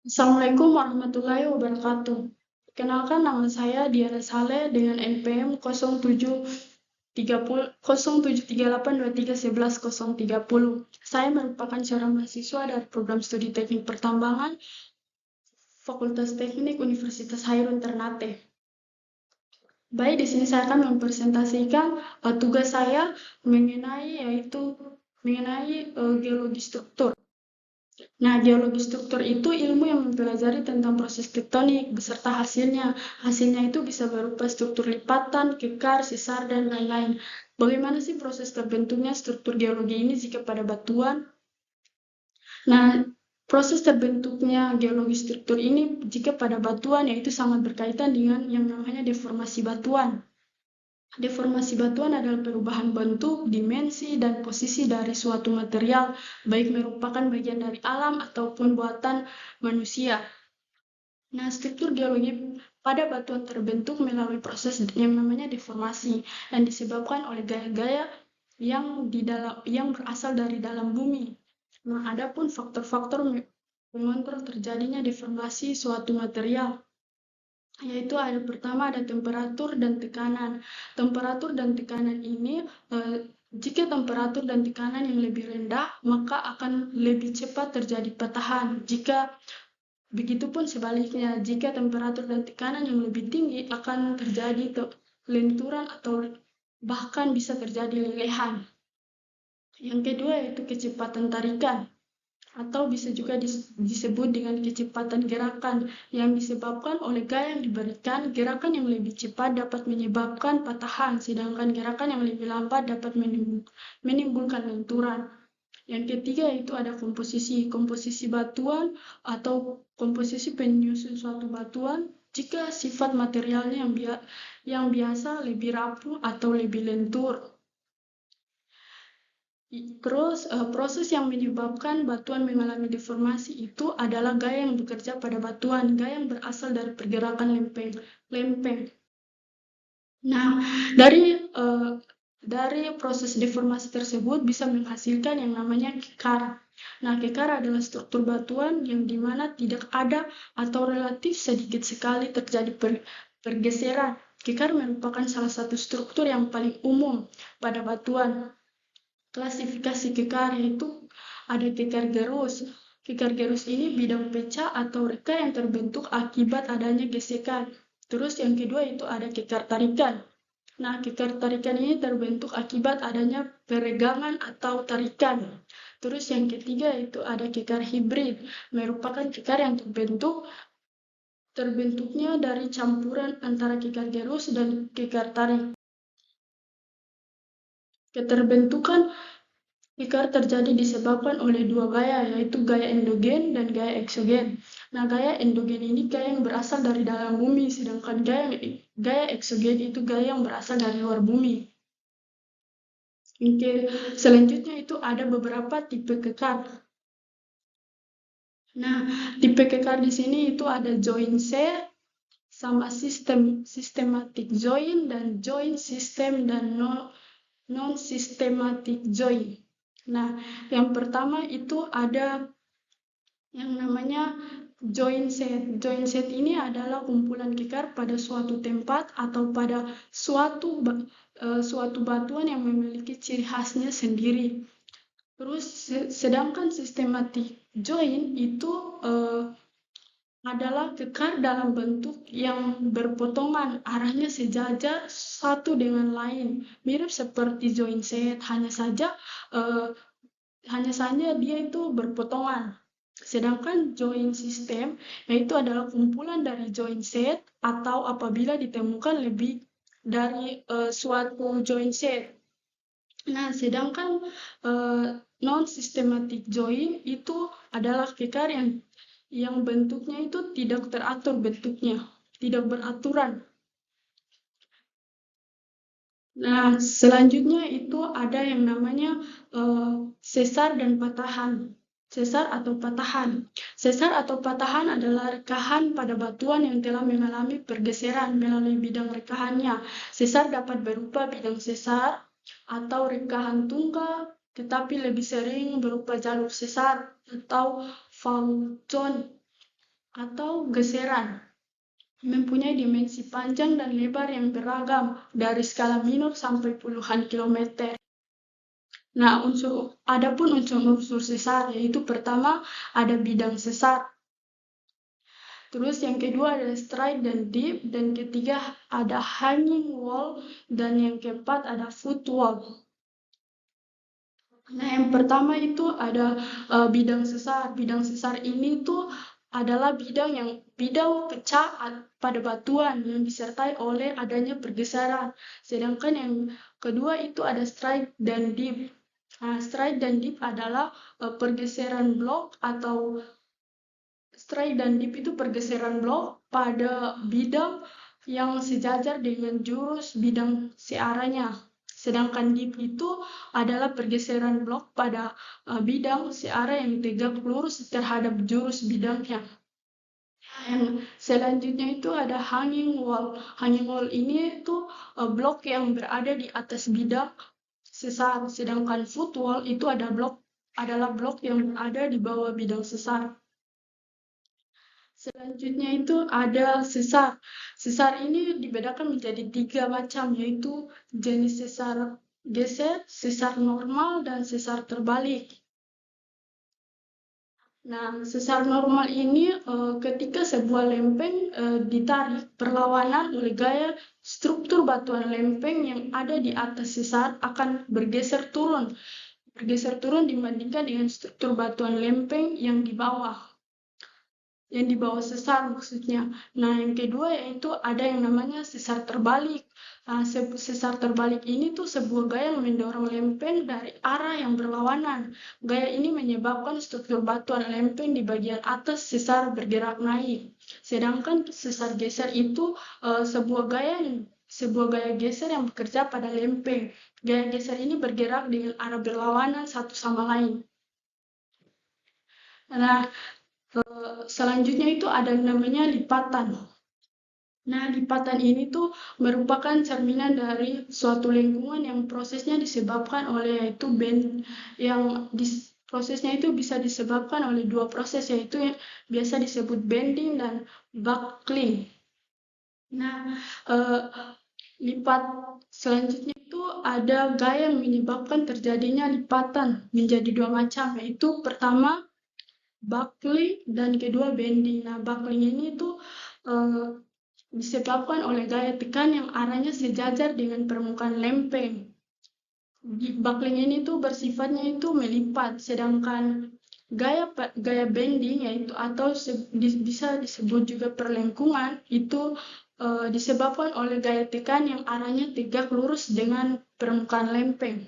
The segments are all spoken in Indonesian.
Assalamualaikum warahmatullahi wabarakatuh. Perkenalkan, nama saya Diana Saleh dengan NPM 0738231130. Saya merupakan seorang mahasiswa dari program studi Teknik Pertambangan Fakultas Teknik Universitas Hairun Ternate. Baik, di sini saya akan mempresentasikan tugas saya mengenai geologi struktur. Nah, geologi struktur itu ilmu yang mempelajari tentang proses tektonik beserta hasilnya. Hasilnya itu bisa berupa struktur lipatan, kekar, sesar, dan lain-lain. Bagaimana sih proses terbentuknya struktur geologi ini jika pada batuan? Nah, proses terbentuknya geologi struktur ini jika pada batuan yaitu sangat berkaitan dengan yang namanya deformasi batuan. Deformasi batuan adalah perubahan bentuk, dimensi, dan posisi dari suatu material, baik merupakan bagian dari alam ataupun buatan manusia. Nah, struktur geologi pada batuan terbentuk melalui proses yang namanya deformasi, yang disebabkan oleh gaya-gaya yang berasal dari dalam bumi. Nah, adapun faktor-faktor pengontrol terjadinya deformasi suatu material, yaitu pertama ada temperatur dan tekanan. Temperatur dan tekanan ini, jika temperatur dan tekanan yang lebih rendah, maka akan lebih cepat terjadi patahan. Begitupun sebaliknya, jika temperatur dan tekanan yang lebih tinggi akan terjadi lenturan atau bahkan bisa terjadi lelehan. Yang kedua yaitu kecepatan tarikan, atau bisa juga disebut dengan kecepatan gerakan yang disebabkan oleh gaya yang diberikan. Gerakan yang lebih cepat dapat menyebabkan patahan, sedangkan gerakan yang lebih lambat dapat menimbulkan lenturan. Yang ketiga itu ada komposisi batuan atau komposisi penyusun suatu batuan. Jika sifat materialnya yang biasa lebih rapuh atau lebih lentur. Terus proses yang menyebabkan batuan mengalami deformasi itu adalah gaya yang bekerja pada batuan, gaya yang berasal dari pergerakan lempeng. Nah, dari proses deformasi tersebut bisa menghasilkan yang namanya kekar. Nah, kekar adalah struktur batuan yang dimana tidak ada atau relatif sedikit sekali terjadi pergeseran. Kekar merupakan salah satu struktur yang paling umum pada batuan. Klasifikasi kekar yaitu ada kekar gerus. Kekar gerus ini bidang pecah atau reka yang terbentuk akibat adanya gesekan. Terus yang kedua itu ada kekar tarikan. Nah, kekar tarikan ini terbentuk akibat adanya peregangan atau tarikan. Terus yang ketiga itu ada kekar hibrid, merupakan kekar yang terbentuknya dari campuran antara kekar gerus dan kekar tarik. Keterbentukan kekar terjadi disebabkan oleh dua gaya, yaitu gaya endogen dan gaya eksogen. Nah, gaya endogen ini gaya yang berasal dari dalam bumi, sedangkan gaya eksogen itu gaya yang berasal dari luar bumi. Oke, selanjutnya itu ada beberapa tipe kekar. Nah, tipe kekar di sini itu ada joint set, sama systematic joint, dan joint system, dan non-systematic joint. Nah, yang pertama itu ada yang namanya joint set. Joint set ini adalah kumpulan kekar pada suatu tempat atau pada suatu batuan yang memiliki ciri khasnya sendiri. Terus sedangkan systematic joint itu adalah kekar dalam bentuk yang berpotongan, arahnya sejajar satu dengan lain, mirip seperti joint set, hanya saja dia itu berpotongan. Sedangkan joint system yaitu adalah kumpulan dari joint set atau apabila ditemukan lebih dari suatu joint set. Nah, sedangkan non-systematic joint itu adalah kekar yang bentuknya itu tidak teratur bentuknya, tidak beraturan. Nah, selanjutnya itu ada yang namanya sesar dan patahan. Sesar atau patahan. Sesar atau patahan adalah rekahan pada batuan yang telah mengalami pergeseran melalui bidang rekahannya. Sesar dapat berupa bidang sesar atau rekahan tunggal, tetapi lebih sering berupa jalur sesar atau fault zone. atau geseran. Mempunyai dimensi panjang dan lebar yang beragam, dari skala minor sampai puluhan kilometer. Nah, adapun unsur sesar, yaitu pertama ada bidang sesar. Terus yang kedua ada stride dan deep, dan ketiga ada hanging wall, dan yang keempat ada foot wall. Nah, yang pertama itu ada bidang sesar. Bidang sesar ini tuh adalah bidang pecah pada batuan yang disertai oleh adanya pergeseran. Sedangkan yang kedua itu ada stride dan dip. Nah, stride dan dip adalah pergeseran blok atau stride dan dip itu pergeseran blok pada bidang yang sejajar dengan jurus bidang searahnya. Sedangkan dip itu adalah pergeseran blok pada bidang searah yang tegak lurus terhadap jurus bidangnya. Yang selanjutnya itu ada hanging wall. Hanging wall ini itu blok yang berada di atas bidang sesar. Sedangkan foot wall itu adalah blok yang ada di bawah bidang sesar. Selanjutnya itu ada sesar. Sesar ini dibedakan menjadi 3 macam, yaitu jenis sesar geser, sesar normal, dan sesar terbalik. Nah, sesar normal ini ketika sebuah lempeng ditarik perlawanan oleh gaya struktur batuan lempeng yang ada di atas sesar akan bergeser turun dibandingkan dengan struktur batuan lempeng yang di bawah sesar maksudnya. Nah, yang kedua yaitu ada yang namanya sesar terbalik. Nah, sesar terbalik ini tuh sebuah gaya yang mendorong lempeng dari arah yang berlawanan. Gaya ini menyebabkan struktur batuan lempeng di bagian atas sesar bergerak naik. Sedangkan sesar geser itu sebuah gaya geser yang bekerja pada lempeng. Gaya geser ini bergerak dengan arah berlawanan satu sama lain. Nah, selanjutnya itu ada namanya lipatan. Nah, lipatan ini tuh merupakan cerminan dari suatu lingkungan yang prosesnya disebabkan oleh prosesnya itu bisa disebabkan oleh 2 proses, yaitu yang biasa disebut bending dan buckling. Nah, lipat selanjutnya itu ada gaya yang menyebabkan terjadinya lipatan menjadi 2 macam, yaitu pertama buckling dan kedua bending. Nah, buckling ini tuh disebabkan oleh gaya tekan yang arahnya sejajar dengan permukaan lempeng. Buckling ini tuh bersifatnya itu melipat, sedangkan gaya bending yaitu atau bisa disebut juga perlengkungan itu disebabkan oleh gaya tekan yang arahnya tegak lurus dengan permukaan lempeng.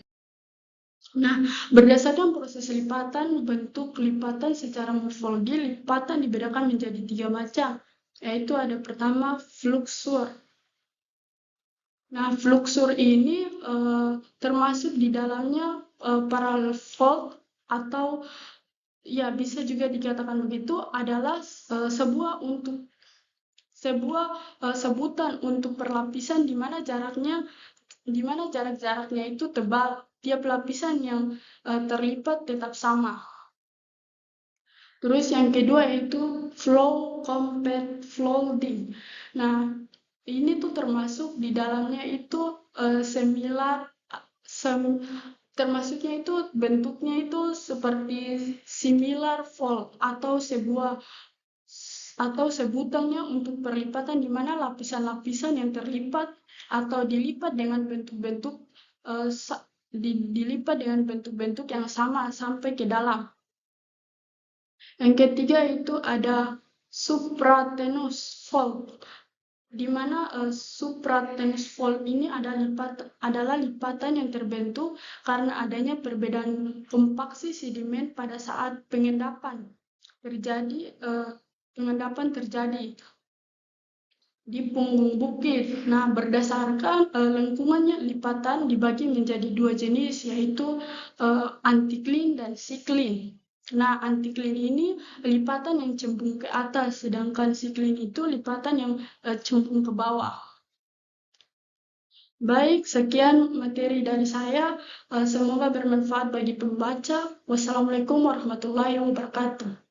Nah, berdasarkan proses lipatan, bentuk lipatan secara morfologi, lipatan dibedakan menjadi 3 macam, yaitu ada pertama fluksur. Nah, fluksur ini termasuk di dalamnya parallel fault atau ya bisa juga dikatakan begitu adalah sebuah sebutan untuk perlapisan di mana jarak-jaraknya itu tebal. Tiap lapisan yang terlipat tetap sama. Terus yang kedua yaitu flow compact folding. Nah, ini tuh termasuk di dalamnya itu termasuknya itu bentuknya itu seperti similar fold atau sebutannya untuk perlipatan di mana lapisan-lapisan yang terlipat atau dilipat dengan bentuk-bentuk yang sama sampai ke dalam. Yang ketiga itu ada supratenous fold, di mana supratenous fold ini adalah lipatan yang terbentuk karena adanya perbedaan kompaksi sedimen pada saat pengendapan terjadi di punggung bukit. Nah, berdasarkan lengkungannya, lipatan dibagi menjadi 2 jenis, yaitu anticline dan cycline. Nah, anticline ini lipatan yang cembung ke atas, sedangkan cycline itu lipatan yang cembung ke bawah. Baik, sekian materi dari saya. Semoga bermanfaat bagi pembaca. Wassalamualaikum warahmatullahi wabarakatuh.